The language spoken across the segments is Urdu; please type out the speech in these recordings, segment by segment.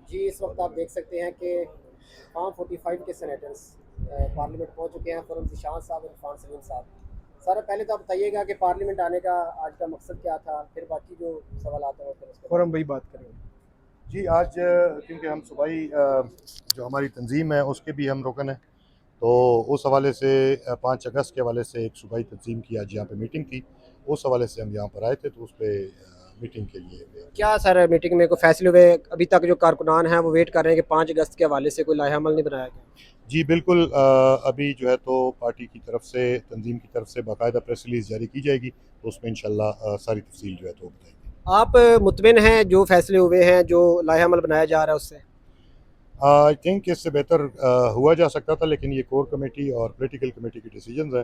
جی اس وقت آپ دیکھ سکتے ہیں کہ فارم 45 کے سینیٹرز پارلیمنٹ پہنچ چکے ہیں، خرم ذیشان صاحب اور عرفان سلیم صاحب۔ سر پہلے تو آپ بتائیے گا کہ پارلیمنٹ آنے کا آج کا مقصد کیا تھا، پھر باقی جو سوالات ہیں وہ پھر اس کے بعد۔ فورم بھائی بات کریں گے۔ جی آج کیونکہ ہم صوبائی جو ہماری تنظیم ہے اس کے بھی ہم رکن ہیں، تو اس حوالے سے 5 اگست کے حوالے سے ایک صوبائی تنظیم کی آج یہاں پہ میٹنگ تھی، اس حوالے سے ہم یہاں پر آئے تھے، تو اس پہ میٹنگ کے لیے کیا سر میٹنگ میں کوئی فیصلے ہوئے؟ ابھی تک جو کارکنان ہیں وہ ویٹ کر رہے ہیں کہ 5 اگست کے حوالے سے کوئی لائحہ عمل نہیں بنایا گیا۔ جی بالکل، ابھی جو ہے تو پارٹی کی طرف سے، تنظیم کی طرف سے باقاعدہ پریس ریلیز جاری کی جائے گی، تو اس میں انشاءاللہ ساری تفصیل جو ہے تو بتائیں گے۔ آپ مطمئن ہیں جو فیصلے ہوئے ہیں، جو لائحہ عمل بنایا جا رہا ہے اس سے؟ آئی تھنک اس سے بہتر ہوا جا سکتا تھا، لیکن یہ کور کمیٹی اور پولیٹیکل کمیٹی کی ڈیسیجنز ہیں۔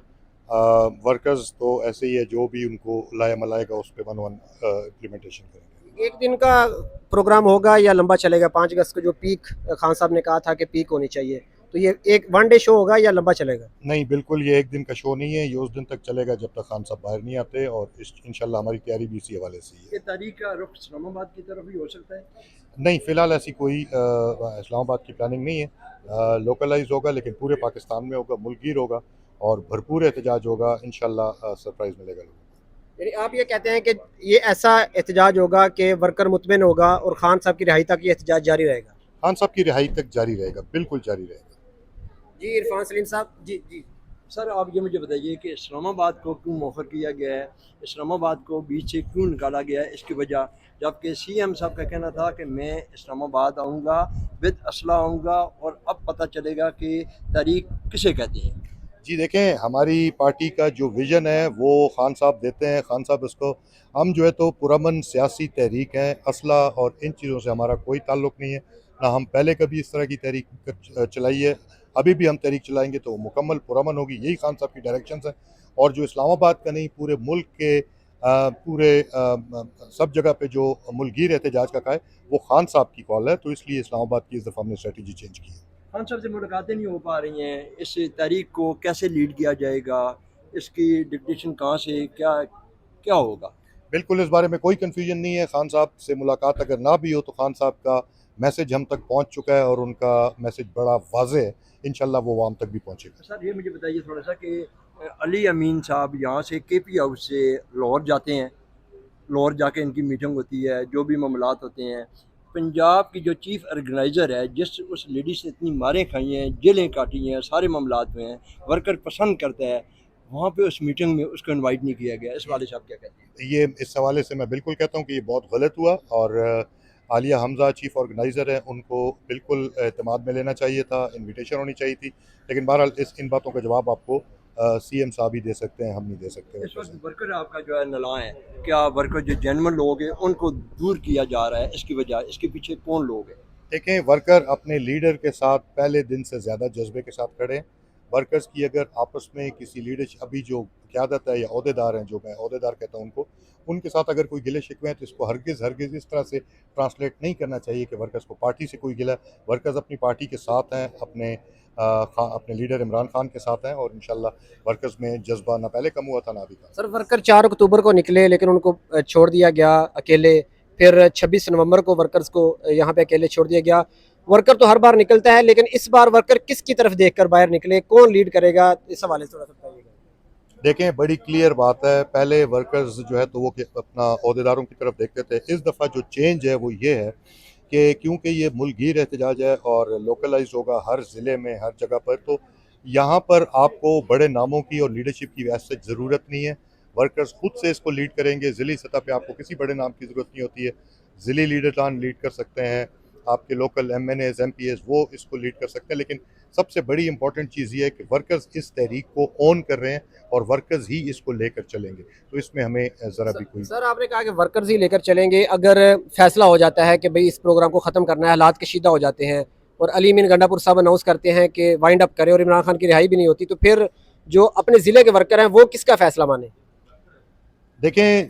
ورکرز تو ایسے ہی ہے، جو بھی ان کو لائحہ عمل آئے گا اس پہ ون امپلیمنٹیشن کریں گے۔ ایک دن کا پروگرام ہوگا یا لمبا چلے گا؟ 5 اگست کو جو پیک خان صاحب نے کہا تھا کہ پیک ہونی چاہیے، تو یہ ایک ون ڈے شو ہوگا یا لمبا چلے گا؟ نہیں بالکل، یہ ایک دن کا شو نہیں ہے، یہ اس دن تک چلے گا جب تک خان صاحب باہر نہیں آتے، اور انشاءاللہ ہماری تیاری بھی اسی حوالے سے ہی ہے۔ یہ تاریخ کا رخ اسلام آباد کی طرف بھی ہو سکتا ہے؟ نہیں فی الحال ایسی کوئی اسلام آباد کی پلاننگ نہیں ہے، لوکلائز ہوگا لیکن پورے پاکستان میں ہوگا، ملک گیر ہوگا اور بھرپور احتجاج ہوگا، انشاءاللہ سرپرائز ملے گا لوگوں کو۔ یعنی آپ یہ کہتے ہیں کہ یہ ایسا احتجاج ہوگا کہ ورکر مطمئن ہوگا اور خان صاحب کی رہائی تک یہ احتجاج جاری رہے گا؟ خان صاحب کی رہائی تک جاری رہے گا، بالکل جاری رہے گا۔ جی عرفان سلیم صاحب۔ جی سر آپ یہ مجھے بتائیے کہ اسلام آباد کو کیوں مؤخر کیا گیا ہے؟ اسلام آباد کو بیچ سے کیوں نکالا گیا ہے؟ اس کی وجہ، جبکہ سی ایم صاحب کا کہنا تھا کہ میں اسلام آباد آؤں گا، ود اسلحہ آؤں گا، اور اب پتہ چلے گا کہ تاریخ کسے کہتے ہیں۔ جی دیکھیں، ہماری پارٹی کا جو ویژن ہے وہ خان صاحب دیتے ہیں، خان صاحب اس کو، ہم جو ہے تو پرامن سیاسی تحریک ہیں، اسلحہ اور ان چیزوں سے ہمارا کوئی تعلق نہیں ہے، نہ ہم پہلے کبھی اس طرح کی تحریک چلائی ہے، ابھی بھی ہم تحریک چلائیں گے تو وہ مکمل پرامن ہوگی، یہی خان صاحب کی ڈائریکشنز ہیں، اور جو اسلام آباد کا نہیں پورے ملک کے پورے سب جگہ پہ جو ملک گیر احتجاج کا ہے وہ خان صاحب کی کال ہے، تو اس لیے اسلام آباد کی اس دفعہ ہم نے اسٹریٹجی چینج کی ہے۔ خان صاحب سے ملاقاتیں نہیں ہو پا رہی ہیں، اس تاریخ کو کیسے لیڈ کیا جائے گا؟ اس کی ڈکٹیشن کہاں سے، کیا ہوگا؟ بالکل اس بارے میں کوئی کنفیوژن نہیں ہے، خان صاحب سے ملاقات اگر نہ بھی ہو تو خان صاحب کا میسج ہم تک پہنچ چکا ہے، اور ان کا میسج بڑا واضح ہے، انشاءاللہ وہ عوام تک بھی پہنچے گا۔ سر یہ مجھے بتائیے تھوڑا سا کہ علی امین صاحب یہاں سے کے پی ہاؤس سے لاہور جاتے ہیں، لاہور جا کے ان کی میٹنگ ہوتی ہے، جو بھی معاملات ہوتے ہیں، پنجاب کی جو چیف آرگنائزر ہے، اس لیڈی سے اتنی ماریں کھائی ہیں، جیلیں کاٹی ہیں، سارے معاملات ہوئے ہیں، ورکر پسند کرتا ہے، وہاں پہ اس میٹنگ میں اس کو انوائٹ نہیں کیا گیا، اس والے صاحب کیا کہتے ہیں؟ یہ اس حوالے سے میں بالکل کہتا ہوں کہ یہ بہت غلط ہوا، اور عالیہ حمزہ چیف آرگنائزر ہیں، ان کو بالکل اعتماد میں لینا چاہیے تھا، انویٹیشن ہونی چاہیے تھی، لیکن بہرحال ان باتوں کا جواب آپ کو سی ایم صاحب ہی دے سکتے ہیں، ہم نہیں دے سکتے۔ اس وقت ورکر آپ کا جو ہے نالاں ہے، کیا ورکر جو جینون لوگ ہیں ان کو دور کیا جا رہا ہے؟ اس کی وجہ، اس کے پیچھے کون لوگ ہیں؟ دیکھیں، ورکر اپنے لیڈر کے ساتھ پہلے دن سے زیادہ جذبے کے ساتھ کھڑے ہیں، ورکرز کی اگر آپس میں کسی لیڈرشپ، ابھی جو قیادت ہے یا عہدیدار ہیں، جو میں عہدیدار کہتا ہوں ان کے ساتھ اگر کوئی گلے شکوے ہیں تو اس کو ہرگز اس طرح سے ٹرانسلیٹ نہیں کرنا چاہیے کہ ورکرز کو پارٹی سے کوئی گلہ ہے۔ ورکرز اپنی پارٹی کے ساتھ ہیں، اپنے لیڈر عمران خان کے ساتھ ہیں، اور انشاءاللہ ورکرز میں جذبہ نہ پہلے کم ہوا تھا نہ ابھی کم۔ سر ورکر 4 اکتوبر کو نکلے لیکن ان کو چھوڑ دیا گیا اکیلے، پھر 26 نومبر کو ورکرز کو یہاں پہ اکیلے چھوڑ دیا گیا۔ ورکر تو ہر بار نکلتا ہے، لیکن اس بار ورکر کس کی طرف دیکھ کر باہر نکلے؟ کون لیڈ کرے گا؟ اس حوالے سے تھوڑا سا بتائیے گا۔ دیکھیں، بڑی کلیئر بات ہے، پہلے ورکرز جو ہے تو وہ اپنا عہدیداروں کی طرف دیکھتے تھے، اس دفعہ جو چینج ہے وہ یہ ہے کہ کیونکہ یہ ملک گیر احتجاج ہے اور لوکلائز ہوگا ہر ضلع میں، ہر جگہ پر، تو یہاں پر آپ کو بڑے ناموں کی اور لیڈرشپ کی ویسے ضرورت نہیں ہے، ورکرز خود سے اس کو لیڈ کریں گے، ضلعی سطح پہ آپ کو کسی بڑے نام کی ضرورت نہیں ہوتی ہے، ضلعی لیڈران لیڈ کر سکتے ہیں، آپ کے local MNAs, MPAs, وہ اس کو لیڈ کر سکتے ہیں، لیکن سب سے بڑی امپورٹنٹ چیز یہ ہے کہ ورکرز اس تحریک کو اون کر رہے ہیں اور ورکرز ہی اس کو لے کر چلیں گے، تو اس میں ہمیں ذرا بھی کوئی۔ سر آپ نے کہا کہ ورکرز ہی لے کر چلیں گے، اگر فیصلہ ہو جاتا ہے کہ بھئی اس پروگرام کو ختم کرنا ہے، حالات کشیدہ ہو جاتے ہیں اور علی امین گنڈا پور صاحب اناؤنس کرتے ہیں کہ وائنڈ اپ کریں اور عمران خان کی رہائی بھی نہیں ہوتی، تو پھر جو اپنے ضلع کے ورکر ہیں وہ کس کا فیصلہ مانیں؟ دیکھیں،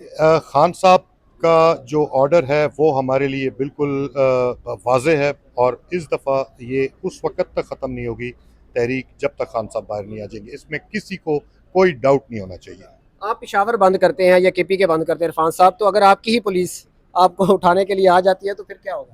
خان صاحب کا جو آرڈر ہے وہ ہمارے لیے بالکل واضح ہے، اور اس دفعہ یہ اس وقت تک ختم نہیں ہوگی تحریک جب تک خان صاحب باہر نہیں آ جائیں گے، اس میں کسی کو کوئی ڈاؤٹ نہیں ہونا چاہیے۔ آپ پشاور بند کرتے ہیں یا کے پی کے بند کرتے ہیں عرفان صاحب، تو اگر آپ کی ہی پولیس آپ کو اٹھانے کے لیے آ جاتی ہے تو پھر کیا ہوگا؟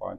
5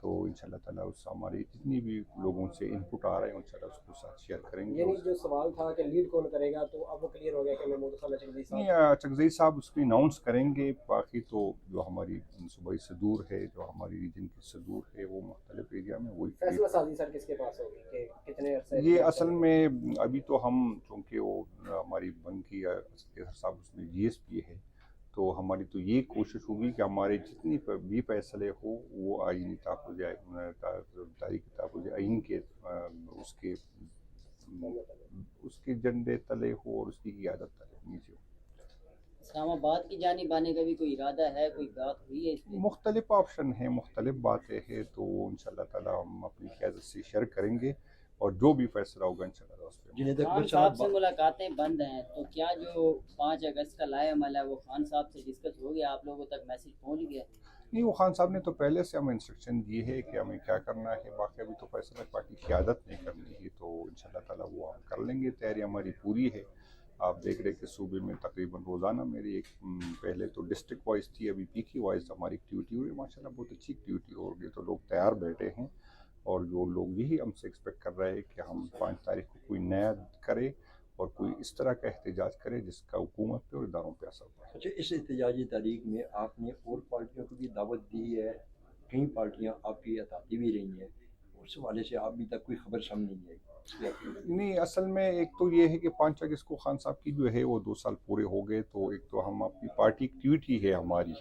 تو انشاءاللہ تعالیٰ اس ہماری جتنی بھی لوگوں سے انپٹ آ رہے ہیں انشاءاللہ اس کو ساتھ شیئر کریں گے. یعنی جو سوال تھا کہ لیڈ کون کرے گا تو اب وہ کلیئر ہو گیا کہ محمود خان اچکزئی صاحب. نہیں چکزئی صاحب اس کو اناؤنس کریں گے. باقی تو جو ہماری صوبائی صدور ہے, جو ہماری ریجن کی صدور ہے, وہ مختلف ایریا میں وہی فیصلہ سازی سر کس کے پاس ہوگی کہ کتنے عرصے یہ اصل میں ابھی تو ہم چونکہ وہ ہماری بنک کی صاحب اس میں جی ایس پی ہے, تو ہماری تو یہ کوشش ہوگی کہ ہمارے جتنی بھی فیصلے ہو وہ آئینی تحفظ تاریخ تحفظ آئین کے اس کے جھنڈے تلے ہو اور اس کی قیادت تلے نیچے ہو. اسلام آباد کی جانب آنے کا بھی کوئی ارادہ ہے, کوئی بات ہوئی ہے اس پہ؟ مختلف آپشن ہیں, مختلف باتیں ہیں, تو انشاءاللہ تعالیٰ ہم اپنی قیادت سے شیئر کریں گے اور جو بھی فیصلہ ہوگا انشاءاللہ اس پہ. جنید خان اکبر صاحب سے صاحب ملاقاتیں بند ہیں, تو کیا جو 5 اگست کا لائے عمل ہے وہ خان صاحب سے ڈسکس ہو گیا, آپ لوگوں تک میسج پہنچ گیا؟ نہیں, وہ خان صاحب نے تو پہلے سے ہمیں انسٹرکشن دی ہے کہ ہمیں کیا کرنا ہے. باقی ابھی تو فیصلہ پارٹی قیادت نہیں کرنی ہے, تو انشاءاللہ تعالیٰ وہ ہم کر لیں گے. تیاری ہماری پوری ہے. آپ دیکھ رہے کہ صوبے میں تقریباً روزانہ میری ایک پہلے تو ڈسٹرکٹ وائز تھی, ابھی پی کی وائز ہماری ایکٹیویٹی ہوئی. ماشاءاللہ بہت اچھی ایکٹیویٹی ہو گئی, تو لوگ تیار بیٹھے ہیں اور جو لوگ یہی ہم سے ایکسپیکٹ کر رہے ہیں کہ ہم 5 تاریخ کو کوئی نیا کرے اور کوئی اس طرح کا احتجاج کرے جس کا حکومت پہ اور اداروں پہ اثر پڑے. اچھا, اس احتجاجی تاریخ میں آپ نے اور پارٹیوں کو بھی دعوت دی ہے, کئی پارٹیاں آپ کی اطاعتی بھی رہی ہیں, اس حوالے سے ابھی تک کوئی خبر سامنے نہیں آئی؟ نہیں, اصل میں ایک تو یہ ہے کہ 5 اگست کو خان صاحب کی جو ہے وہ 2 سال پورے ہو گئے, تو ایک تو ہم اپنی پارٹی ایکٹیویٹی ہے ہماری,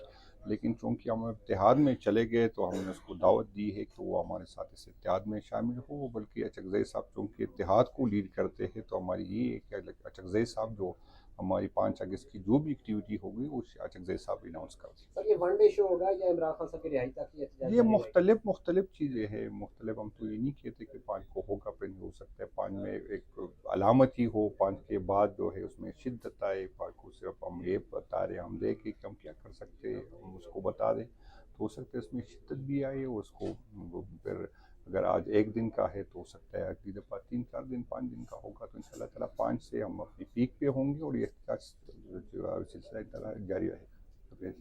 لیکن چونکہ ہم اتحاد میں چلے گئے تو ہم نے اس کو دعوت دی ہے کہ وہ ہمارے ساتھ اس اتحاد میں شامل ہو. بلکہ اچکزئی صاحب چونکہ اتحاد کو لیڈ کرتے ہیں, تو ہماری یہ ہے کہ اچکزئی صاحب جو ہماری 5 اگست کی جو بھی ایکٹیویٹی ہوگی وہ اچکزئی صاحب اناؤنس کر دیں. سر یہ ون ڈے شو ہوگا یا عمران خان صاحب کی رہائی تک یہ احتجاج یہ جاری رہے گا؟ مختلف چیزیں ہیں, مختلف. ہم تو یہ نہیں کہتے کہ 5 کو ہوگا پھر نہیں ہو سکتا ہے. 5 میں ایک علامت ہی ہو, 5 کے بعد جو ہے اس میں شدت آئے. 5 کو صرف ہم یہ بتا رہے ہیں, ہم لے کے ہم کیا کر سکتے ہیں ہم اس کو بتا دیں, تو ہو سکتا ہے اس میں شدت بھی آئے, اور اس کو پھر اگر آج 1 دن کا ہے تو ہو سکتا ہے اگلی دفعہ 3-4 دن 5 دن کا ہوگا. تو انشاءاللہ تعالیٰ 5 سے ہم اپنی پیک پہ ہوں گے اور یہ احتجاج سلسلہ جاری رہے گا.